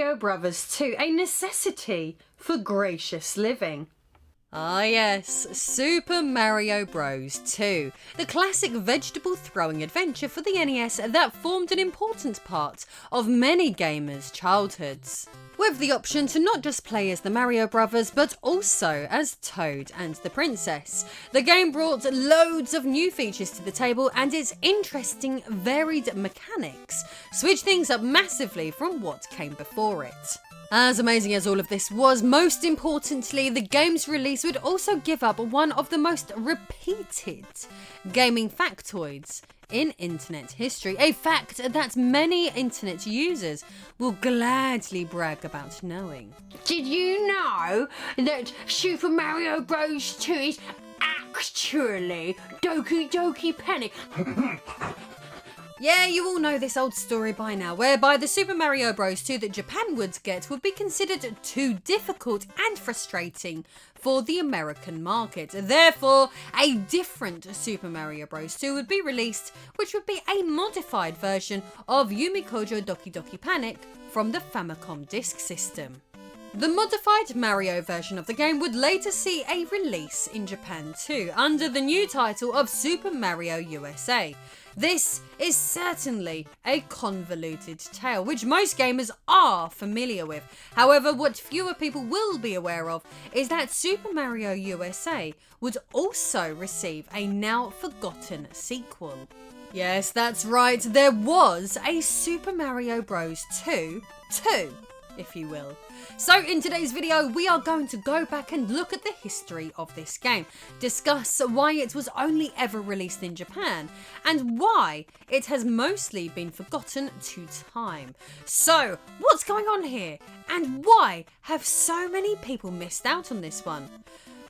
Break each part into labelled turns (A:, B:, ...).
A: Mario Bros. 2 a necessity for gracious living?
B: Ah yes, Super Mario Bros. 2, the classic vegetable throwing adventure for the NES that formed an important part of many gamers' childhoods. With the option to not just play as the Mario brothers but also as Toad and the Princess. The game brought loads of new features to the table and its interesting varied mechanics switched things up massively from what came before it. As amazing as all of this was, most importantly, the game's release would also give up one of the most repeated gaming factoids in internet history, a fact that many internet users will gladly brag about knowing.
A: Did you know that Super Mario Bros. 2 is actually Doki Doki Panic?
B: Yeah, you all know this old story by now, whereby the Super Mario Bros. 2 that Japan would get would be considered too difficult and frustrating for the American market. Therefore, a different Super Mario Bros. 2 would be released, which would be a modified version of Yumi Kojo Doki Doki Panic from the Famicom Disk System. The modified Mario version of the game would later see a release in Japan too, under the new title of Super Mario USA. This is certainly a convoluted tale, which most gamers are familiar with. However, what fewer people will be aware of is that Super Mario USA would also receive a now forgotten sequel. Yes, that's right, there was a Super Mario Bros. 2, if you will. So in today's video, we are going to go back and look at the history of this game, discuss why it was only ever released in Japan, and why it has mostly been forgotten to time. So, what's going on here? And why have so many people missed out on this one?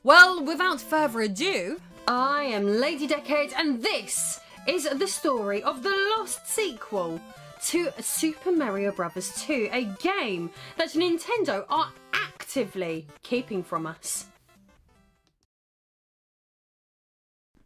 B: Well, without further ado,
A: I am Lady Decade, and this is the story of the lost sequel to Super Mario Bros. 2, a game that Nintendo are actively keeping from us.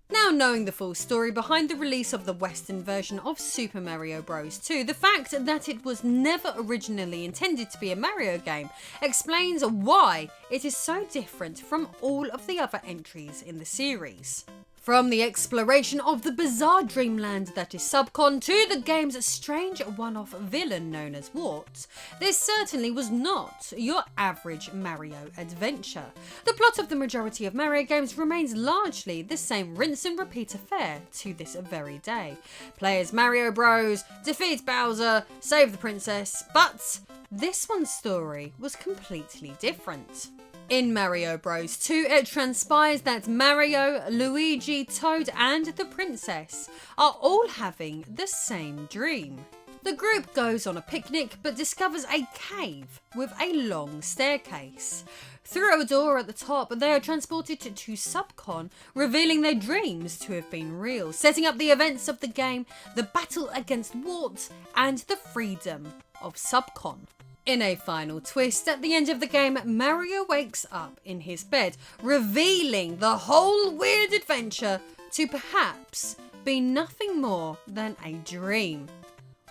B: Now knowing the full story behind the release of the Western version of Super Mario Bros. 2, the fact that it was never originally intended to be a Mario game explains why it is so different from all of the other entries in the series. From the exploration of the bizarre dreamland that is Subcon to the game's strange one-off villain known as Warts, this certainly was not your average Mario adventure. The plot of the majority of Mario games remains largely the same rinse and repeat affair to this very day. Play as Mario Bros, defeat Bowser, save the princess, but this one's story was completely different. In Mario Bros. 2, it transpires that Mario, Luigi, Toad and the princess are all having the same dream. The group goes on a picnic but discovers a cave with a long staircase. Through a door at the top, they are transported to Subcon, revealing their dreams to have been real, setting up the events of the game, the battle against Warts and the freedom of Subcon. In a final twist, at the end of the game, Mario wakes up in his bed, revealing the whole weird adventure to perhaps be nothing more than a dream.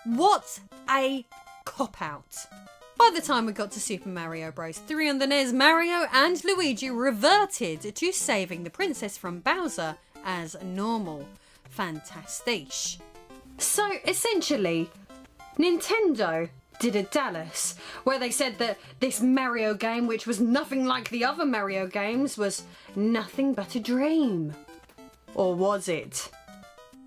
B: What a cop-out. By the time we got to Super Mario Bros. 3 on the NES, Mario and Luigi reverted to saving the princess from Bowser as normal. Fantastiche.
A: So essentially, Nintendo did a Dallas, where they said that this Mario game, which was nothing like the other Mario games, was nothing but a dream. Or was it?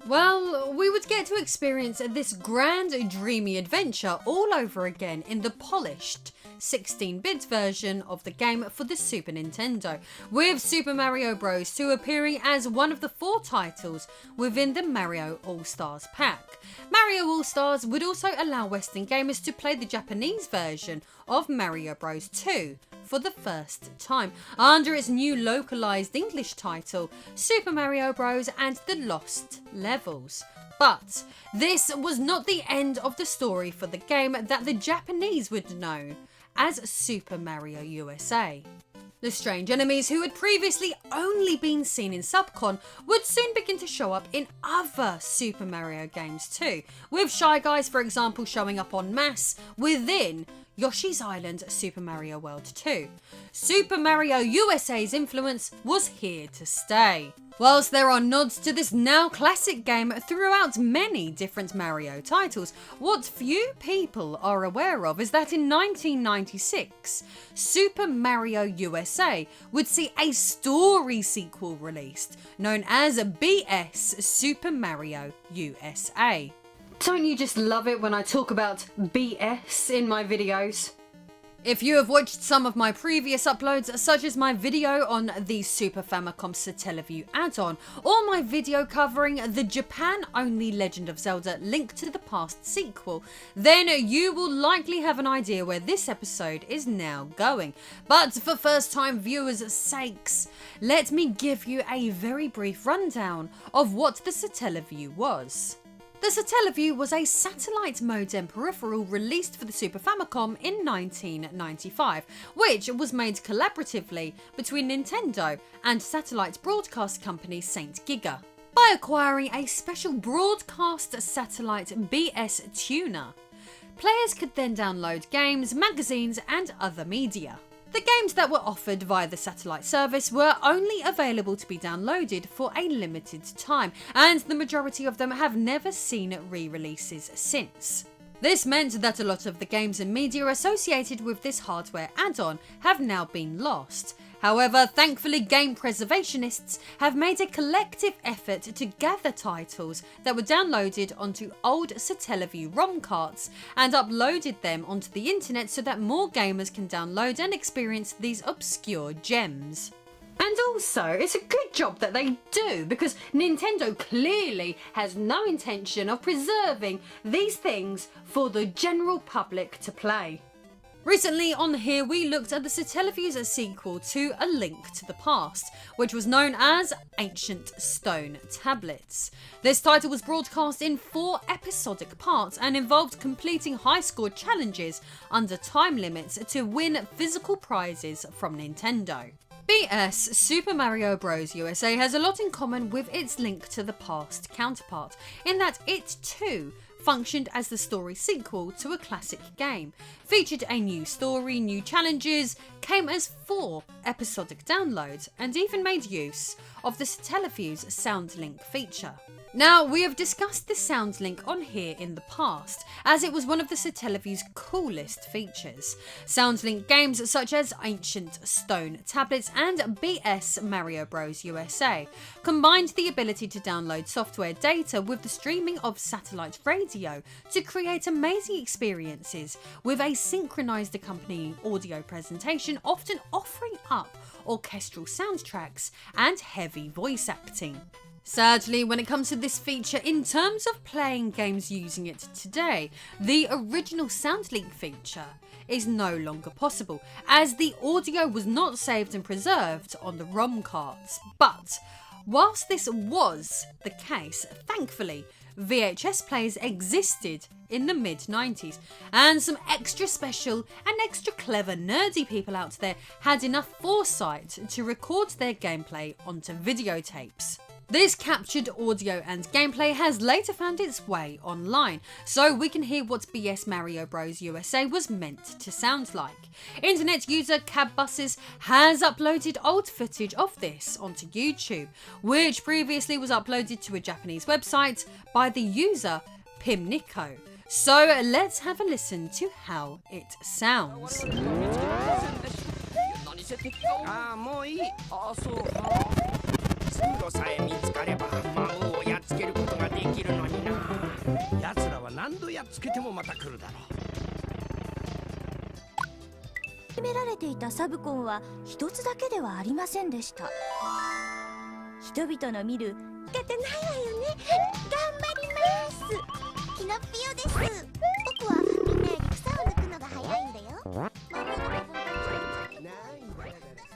B: Well, we would get to experience this grand, dreamy adventure all over again in the polished 16-bit version of the game for the Super Nintendo, with Super Mario Bros. 2 appearing as one of the 4 titles within the Mario All-Stars pack. Mario All-Stars would also allow Western gamers to play the Japanese version of Mario Bros. 2 for the first time, under its new localized English title, Super Mario Bros. And the Lost Levels. But this was not the end of the story for the game that the Japanese would know as Super Mario USA. The strange enemies who had previously only been seen in Subcon would soon begin to show up in other Super Mario games too, with Shy Guys for example showing up en masse within Yoshi's Island Super Mario World 2. Super Mario USA's influence was here to stay. Whilst there are nods to this now classic game throughout many different Mario titles, what few people are aware of is that in 1996, Super Mario USA would see a story sequel released, known as BS Super Mario USA.
A: Don't you just love it when I talk about BS in my videos?
B: If you have watched some of my previous uploads, such as my video on the Super Famicom Satellaview add-on, or my video covering the Japan-only Legend of Zelda Link to the Past sequel, then you will likely have an idea where this episode is now going. But for first-time viewers' sakes, let me give you a very brief rundown of what the Satellaview was. The Satellaview was a satellite modem peripheral released for the Super Famicom in 1995, which was made collaboratively between Nintendo and satellite broadcast company Saint Giga. By acquiring a special broadcast satellite BS tuner, players could then download games, magazines and other media. The games that were offered via the satellite service were only available to be downloaded for a limited time, and the majority of them have never seen re-releases since. This meant that a lot of the games and media associated with this hardware add-on have now been lost. However, thankfully game preservationists have made a collective effort to gather titles that were downloaded onto old Satellaview ROM carts and uploaded them onto the internet so that more gamers can download and experience these obscure gems.
A: And also, it's a good job that they do, because Nintendo clearly has no intention of preserving these things for the general public to play.
B: Recently on here we looked at the Satellaview's sequel to A Link to the Past, which was known as Ancient Stone Tablets. This title was broadcast in 4 episodic parts and involved completing high-score challenges under time limits to win physical prizes from Nintendo. BS Super Mario Bros. USA has a lot in common with its Link to the Past counterpart, in that it too functioned as the story sequel to a classic game, featured a new story, new challenges, came as 4 episodic downloads, and even made use of the Satellaview's SoundLink feature. Now, we have discussed the SoundLink on here in the past, as it was one of the Satellaview's coolest features. SoundLink games such as Ancient Stone Tablets and BS Mario Bros. USA combined the ability to download software data with the streaming of satellite radio to create amazing experiences with a synchronized accompanying audio presentation, often offering up orchestral soundtracks and heavy voice acting. Sadly, when it comes to this feature, in terms of playing games using it today, the original SoundLink feature is no longer possible, as the audio was not saved and preserved on the ROM cards. But whilst this was the case, thankfully, VHS players existed in the mid-90s, and some extra special and extra clever nerdy people out there had enough foresight to record their gameplay onto videotapes. This captured audio and gameplay has later found its way online, so we can hear what BS Mario Bros. USA was meant to sound like. Internet user Cabbusses has uploaded old footage of this onto YouTube, which previously was uploaded to a Japanese website by the user Pimnico. So let's have a listen to how it sounds.
C: 通路さえ見つかれば魔王をやっつけることができるのにな。奴らは何度やっつけてもまた来るだろう。
D: 決められていたサブコンは一つだけではありませんでした。人々の見る「勝てないわよね。頑張ります。キノピオです。僕はみんなより草を抜くのが早いんだよ。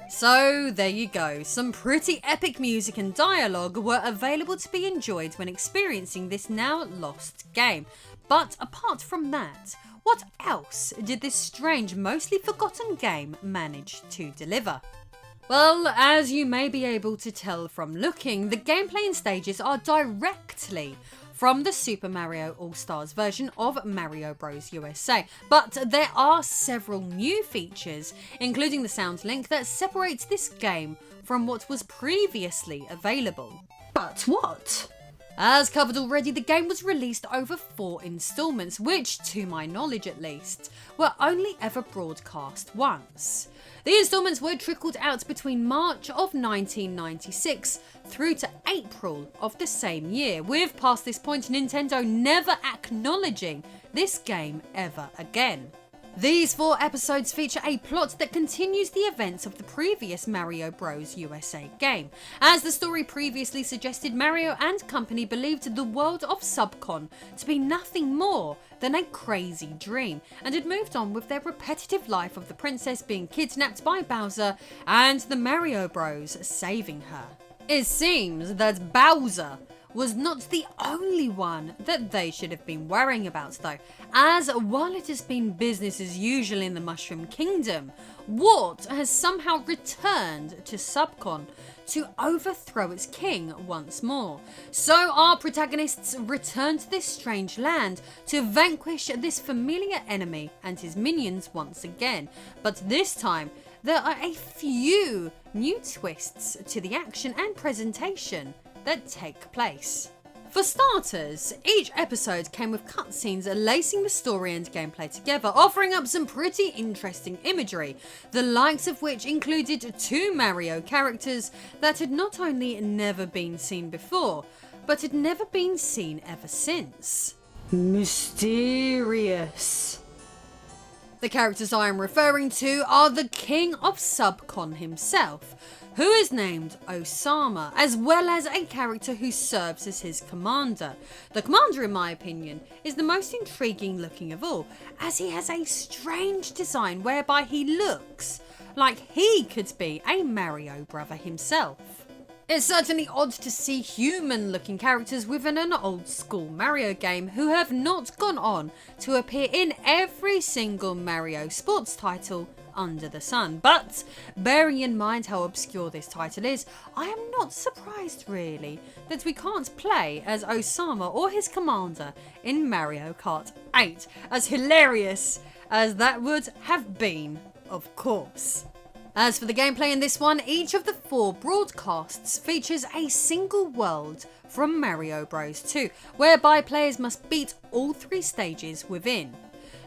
B: So there you go, some pretty epic music and dialogue were available to be enjoyed when experiencing this now lost game. But apart from that, what else did this strange, mostly forgotten game manage to deliver? Well, as you may be able to tell from looking, the gameplay and stages are directly from the Super Mario All-Stars version of Mario Bros. USA. But there are several new features, including the sound link, that separates this game from what was previously available.
A: But what?
B: As covered already, the game was released over 4 installments, which, to my knowledge at least, were only ever broadcast once. The installments were trickled out between March of 1996 through to April of the same year, with past this point Nintendo never acknowledging this game ever again. These 4 episodes feature a plot that continues the events of the previous Mario Bros. USA game. As the story previously suggested, Mario and company believed the world of Subcon to be nothing more than a crazy dream, and had moved on with their repetitive life of the princess being kidnapped by Bowser and the Mario Bros. Saving her. It seems that Bowser was not the only one that they should have been worrying about though, as while it has been business as usual in the Mushroom Kingdom, Wart has somehow returned to Subcon to overthrow its king once more. So our protagonists return to this strange land to vanquish this familiar enemy and his minions once again, but this time there are a few new twists to the action and presentation that take place. For starters, each episode came with cutscenes lacing the story and gameplay together, offering up some pretty interesting imagery, the likes of which included 2 Mario characters that had not only never been seen before, but had never been seen ever since.
A: Mysterious.
B: The characters I am referring to are the King of Subcon himself, who is named Osama, as well as a character who serves as his commander. The commander, in my opinion, is the most intriguing looking of all, as he has a strange design whereby he looks like he could be a Mario brother himself. It's certainly odd to see human looking characters within an old school Mario game who have not gone on to appear in every single Mario sports title under the sun, but bearing in mind how obscure this title is, I am not surprised really that we can't play as Osama or his commander in Mario Kart 8, as hilarious as that would have been, of course. As for the gameplay in this one, each of the 4 broadcasts features a single world from Mario Bros. 2, whereby players must beat all 3 stages within.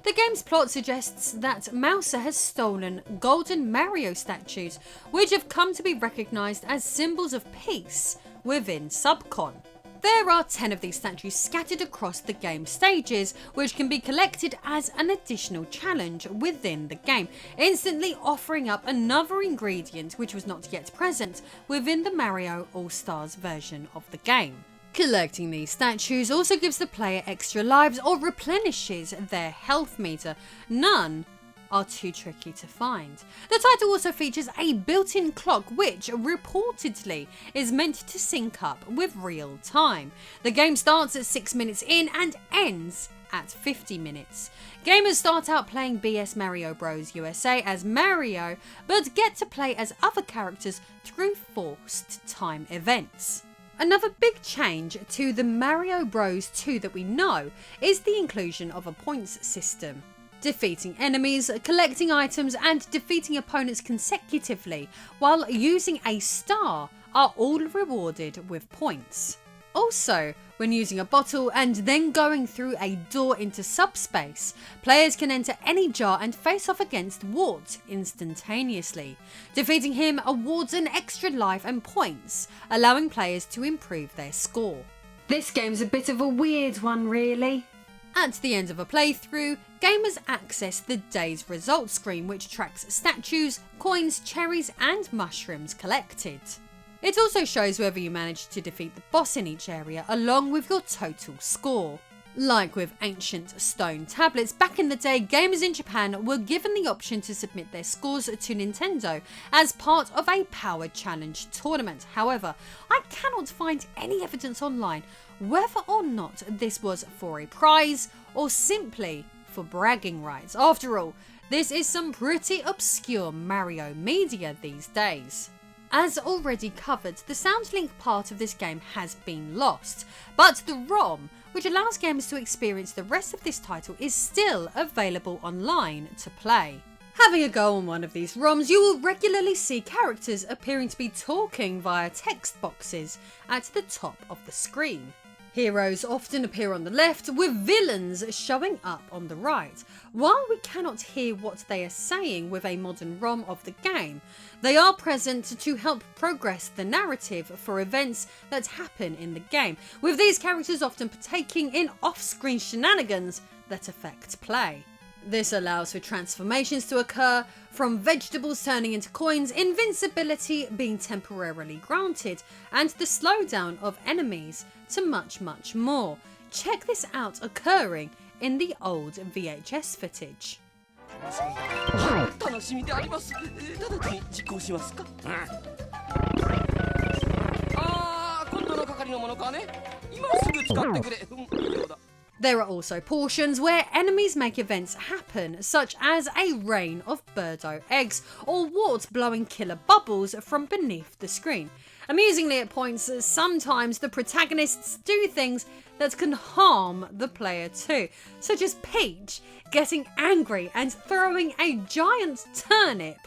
B: The game's plot suggests that Mouser has stolen golden Mario statues, which have come to be recognised as symbols of peace within Subcon. There are 10 of these statues scattered across the game stages, which can be collected as an additional challenge within the game, instantly offering up another ingredient which was not yet present within the Mario All-Stars version of the game. Collecting these statues also gives the player extra lives or replenishes their health meter. None are too tricky to find. The title also features a built-in clock which reportedly is meant to sync up with real time. The game starts at 6 minutes in and ends at 50 minutes. Gamers start out playing BS Mario Bros. USA as Mario, but get to play as other characters through forced time events. Another big change to the Mario Bros. 2 that we know is the inclusion of a points system. Defeating enemies, collecting items and defeating opponents consecutively while using a star are all rewarded with points. Also, when using a bottle and then going through a door into subspace, players can enter any jar and face off against Wart instantaneously. Defeating him awards an extra life and points, allowing players to improve their score.
A: This game's a bit of a weird one, really.
B: At the end of a playthrough, gamers access the day's results screen, which tracks statues, coins, cherries and mushrooms collected. It also shows whether you managed to defeat the boss in each area along with your total score. Like with ancient stone tablets, back in the day gamers in Japan were given the option to submit their scores to Nintendo as part of a Power Challenge tournament. However, I cannot find any evidence online whether or not this was for a prize or simply for bragging rights. After all, this is some pretty obscure Mario media these days. As already covered, the SoundLink part of this game has been lost, but the ROM, which allows gamers to experience the rest of this title, is still available online to play. Having a go on one of these ROMs, you will regularly see characters appearing to be talking via text boxes at the top of the screen. Heroes often appear on the left, with villains showing up on the right. While we cannot hear what they are saying with a modern ROM of the game, they are present to help progress the narrative for events that happen in the game, with these characters often partaking in off-screen shenanigans that affect play. This allows for transformations to occur, from vegetables turning into coins, invincibility being temporarily granted, and the slowdown of enemies, to much more. Check this out occurring in the old VHS footage.
C: 楽しみであります。直ちに実行しますか。今度の係のものかね。今すぐ使ってくれ。そうだ。
B: There are also portions where enemies make events happen, such as a rain of birdo eggs or warts blowing killer bubbles from beneath the screen. Amusingly at points, sometimes the protagonists do things that can harm the player too, such as Peach getting angry and throwing a giant turnip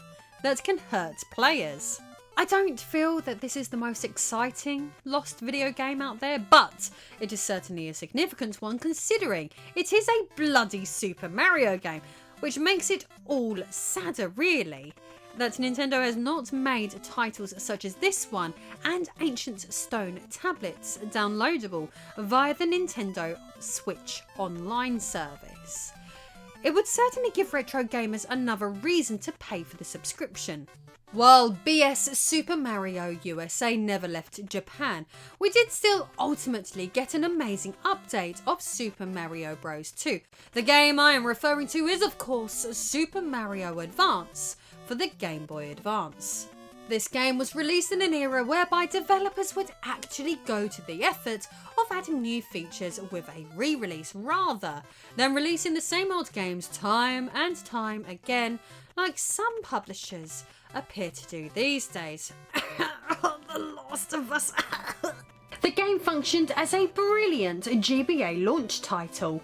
B: that can hurt players. I don't feel that this is the most exciting lost video game out there, but it is certainly a significant one considering it is a bloody Super Mario game, which makes it all sadder really that Nintendo has not made titles such as this one and Ancient Stone tablets downloadable via the Nintendo Switch Online service. It would certainly give retro gamers another reason to pay for the subscription. While BS Super Mario USA never left Japan, we did still ultimately get an amazing update of Super Mario Bros. 2. The game I am referring to is of course Super Mario Advance for the Game Boy Advance. This game was released in an era whereby developers would actually go to the effort of adding new features with a re-release rather than releasing the same old games time and time again, like some publishers appear to do these days. The Last of Us.
A: The game functioned as a brilliant GBA launch title.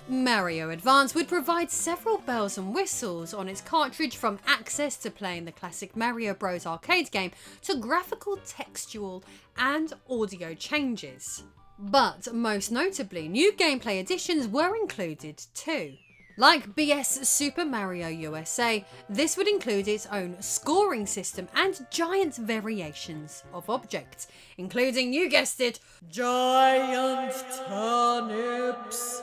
B: Mario Advance would provide several bells and whistles on its cartridge, from access to playing the classic Mario Bros. Arcade game to graphical, textual and audio changes. But most notably, new gameplay additions were included too. Like BS Super Mario USA, this would include its own scoring system and giant variations of objects, including, you guessed it, giant turnips.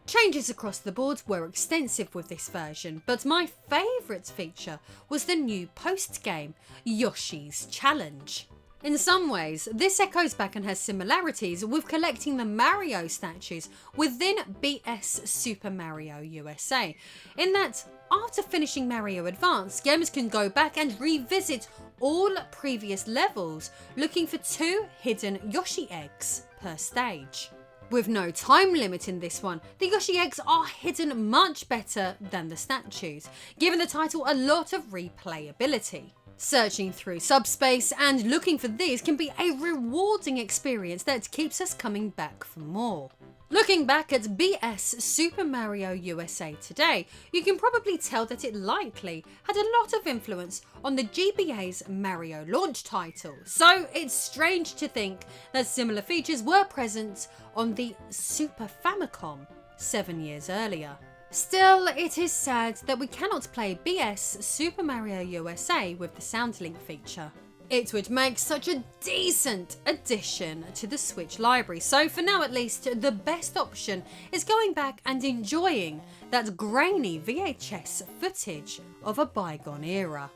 B: Changes across the board were extensive with this version, but my favourite feature was the new post-game, Yoshi's Challenge. In some ways, this echoes back and has similarities with collecting the Mario statues within BS Super Mario USA, in that after finishing Mario Advance, gamers can go back and revisit all previous levels looking for 2 hidden Yoshi eggs per stage. With no time limit in this one, the Yoshi eggs are hidden much better than the statues, giving the title a lot of replayability. Searching through subspace and looking for these can be a rewarding experience that keeps us coming back for more. Looking back at BS Super Mario USA today, you can probably tell that it likely had a lot of influence on the GBA's Mario launch title, so it's strange to think that similar features were present on the Super Famicom 7 years earlier. Still, it is sad that we cannot play BS Super Mario USA with the SoundLink feature. It would make such a decent addition to the Switch library, so for now at least, the best option is going back and enjoying that grainy VHS footage of a bygone era.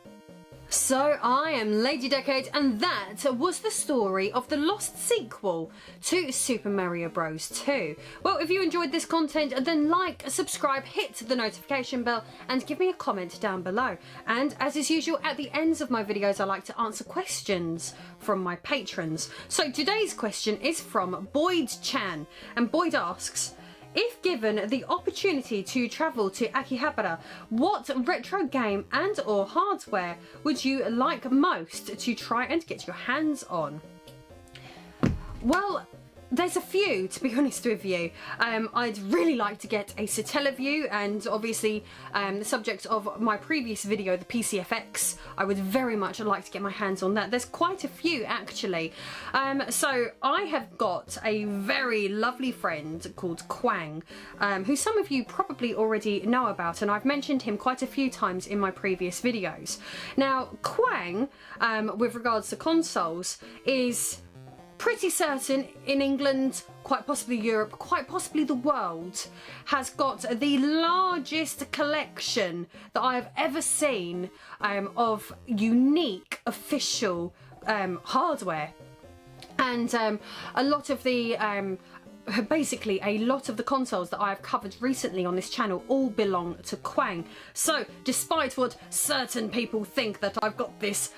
A: So I am Lady Decade, and that was the story of the lost sequel to Super Mario Bros. 2. Well, if you enjoyed this content, then like, subscribe, hit the notification bell and give me a comment down below. And as is usual, at the ends of my videos I like to answer questions from my patrons. So today's question is from Boyd Chan, and Boyd asks, If given the opportunity to travel to Akihabara, what retro game and or hardware would you like most to try and get your hands on? Well, there's a few, to be honest with you. I'd really like to get a Satellaview, and obviously the subject of my previous video, the PCFX, I would very much like to get my hands on that. There's quite a few actually. So I have got a very lovely friend called Quang, who some of you probably already know about, and I've mentioned him quite a few times in my previous videos. Now Quang, with regards to consoles, is pretty certain in England, quite possibly Europe, quite possibly the world, has got the largest collection that I have ever seen of unique official hardware. And a lot of the basically a lot of the consoles that I've covered recently on this channel all belong to Quang. So despite what certain people think that I've got this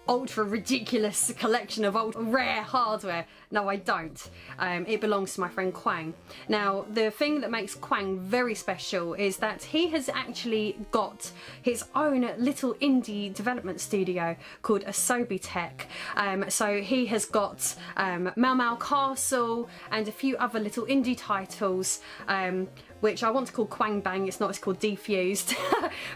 A: ultra ridiculous collection of ultra rare hardware, no, I don't. It belongs to my friend Quang. Now the thing that makes Quang very special is that he has actually got his own little indie development studio called Asobi Tech. So he has got Mau Mau Castle and a few other little indie titles, which I want to call Quang Bang, it's not, it's called Defused.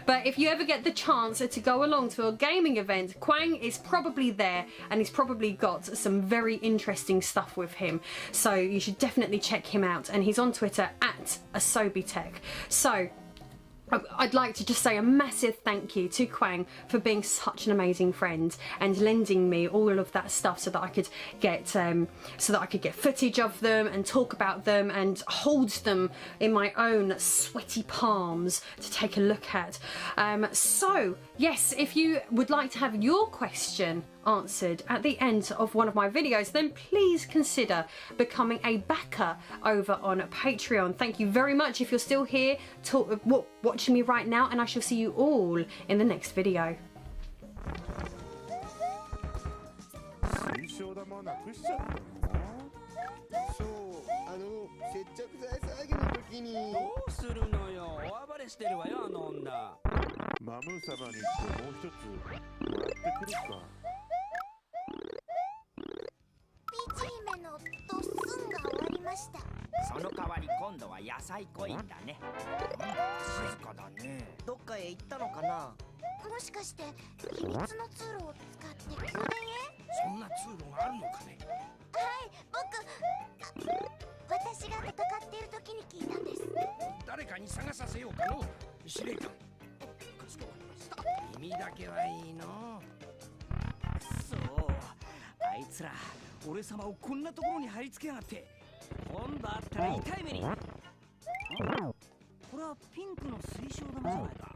A: But if you ever get the chance to go along to a gaming event, Quang is probably there, and he's probably got some very interesting stuff with him. So you should definitely check him out, and he's on Twitter at Asobi Tech. So I'd like to just say a massive thank you to Quang for being such an amazing friend and lending me all of that stuff so that I could get footage of them and talk about them and hold them in my own sweaty palms to take a look at. So yes, if you would like to have your question answered at the end of one of my videos, then please consider becoming a backer over on Patreon. Thank you very much if you're still here watching me right now, and I shall see you all in the next video.
E: 水晶玉なくしちゃったの？そう、接着剤騒ぎの時に。
C: どうするのよ、大暴れしてるわよ、あの女。
E: マムー様に行ってもう一つもらってくるか。
D: ピーチ姫のドッスンが終わりました。
C: その代わり今度は野菜コインだね。静かだね。
F: どっかへ行ったのかな。
D: もしかして秘密の通路を使って宮殿へ？
C: そんな通路があるのかね。
D: はい、私が戦っている時に聞いたんです。
C: 誰かに探させようかの。司令官。かしこまりました。耳だけはいいの。
G: そう、あいつら俺様をこんなところに貼り付けやがって、今度あったら痛い目に。これはピンクの水晶玉じゃないか。